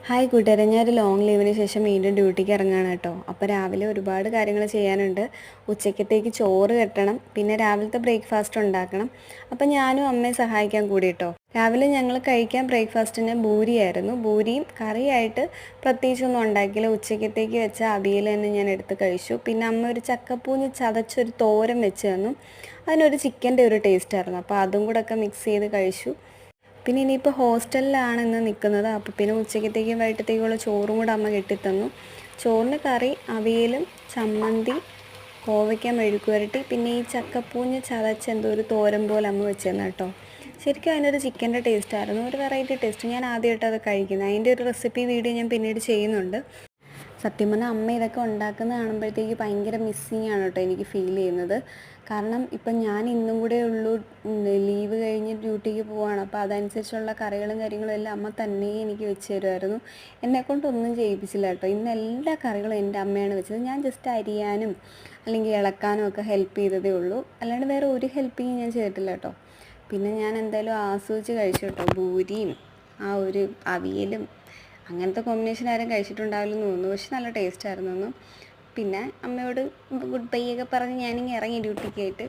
Hi കൂട്ടുകാരെ, ഞാനൊരു long ലീവിന് ശേഷം വീണ്ടും ഡ്യൂട്ടിക്ക് ഇറങ്ങുകയാണ് കേട്ടോ. അപ്പോൾ രാവിലെ ഒരുപാട് കാര്യങ്ങൾ ചെയ്യാനുണ്ട്. ഉച്ചക്കത്തേക്ക് ചോറ് കെട്ടണം, പിന്നെ രാവിലത്തെ ബ്രേക്ക്ഫാസ്റ്റ് ഉണ്ടാക്കണം. അപ്പോൾ ഞാനും അമ്മയെ സഹായിക്കാൻ കൂടി കേട്ടോ. രാവിലെ ഞങ്ങൾ കഴിക്കാൻ ബ്രേക്ക്ഫാസ്റ്റിന് ബൂരിയായിരുന്നു. ബൂരിയും കറിയായിട്ട് പ്രത്യേകിച്ചൊന്നും ഉണ്ടാക്കിയില്ല. ഉച്ചക്കത്തേക്ക് വെച്ച അവിയൽ തന്നെ ഞാൻ എടുത്ത് കഴിച്ചു. പിന്നെ അമ്മ ഒരു ചക്കപ്പൂഞ്ഞ് ചതച്ചൊരു തോരൻ വെച്ച് തന്നു. അതിനൊരു ചിക്കൻ്റെ ഒരു ടേസ്റ്റായിരുന്നു. അപ്പോൾ അതും കൂടെ ഒക്കെ മിക്സ് ചെയ്ത് കഴിച്ചു. പിന്നെ ഇനിയിപ്പോൾ ഹോസ്റ്റലിലാണ് ഇന്ന് നിൽക്കുന്നത്. അപ്പോൾ പിന്നെ ഉച്ചക്കത്തേക്കും വൈകിട്ടത്തേക്കുള്ള ചോറും കൂടെ അമ്മ കെട്ടിത്തന്നു. ചോറിന് കറി, അവിയലും ചമ്മന്തി, കോവയ്ക്ക മെഴുക്കുവരട്ടി, പിന്നെ ഈ ചക്കപ്പൂഞ്ഞ് ചതച്ച് എന്തോ ഒരു തോരൻ പോലെ അമ്മ വെച്ചിരുന്നു കേട്ടോ. ശരിക്കും അതിനൊരു ചിക്കൻ്റെ ടേസ്റ്റായിരുന്നു, ഒരു വെറൈറ്റി ടേസ്റ്റ്. ഞാൻ ആദ്യമായിട്ട് അത് കഴിക്കുന്നത്. അതിൻ്റെ ഒരു റെസിപ്പി വീഡിയോ ഞാൻ പിന്നീട് ചെയ്യുന്നുണ്ട്. സത്യം പറഞ്ഞാൽ അമ്മ ഇതൊക്കെ ഉണ്ടാക്കുന്നത് കാണുമ്പോഴത്തേക്ക് ഭയങ്കര മിസ്സിങ് ആണ് കേട്ടോ എനിക്ക് ഫീൽ ചെയ്യുന്നത്. കാരണം ഇപ്പം ഞാൻ ഇന്നും കൂടെ ഉള്ളൂ ലീവ് കഴിഞ്ഞ് ഡ്യൂട്ടിക്ക് പോവുകയാണ്. അപ്പോൾ അതനുസരിച്ചുള്ള കറികളും കാര്യങ്ങളും എല്ലാം അമ്മ തന്നെ എനിക്ക് വെച്ച് തരുമായിരുന്നു. എന്നെക്കൊണ്ടൊന്നും ചെയ്യിപ്പിച്ചില്ല കേട്ടോ. ഇന്ന് എല്ലാ കറികളും എൻ്റെ അമ്മയാണ് വെച്ചത്. ഞാൻ ജസ്റ്റ് അരിയാനും അല്ലെങ്കിൽ ഇളക്കാനും ഒക്കെ ഹെൽപ്പ് ചെയ്തതേ ഉള്ളൂ. അല്ലാണ്ട് വേറെ ഒരു ഹെൽപ്പിങ് ഞാൻ ചെയ്തിട്ടില്ല കേട്ടോ. പിന്നെ ഞാൻ എന്തായാലും ആസ്വദിച്ച് കഴിച്ചു കേട്ടോ. ബൂരിയും ആ ഒരു അവിയലും അങ്ങനത്തെ കോമ്പിനേഷൻ ആരും കഴിച്ചിട്ടുണ്ടാവില്ലെന്ന് തോന്നുന്നു. പക്ഷെ നല്ല ടേസ്റ്റ് ആയിരുന്നു. പിന്നെ അമ്മയോട് ഗുഡ് ബൈ ഒക്കെ പറഞ്ഞ് ഞാനിങ്ങനെ ഇറങ്ങി ഡ്യൂട്ടിക്കായിട്ട്.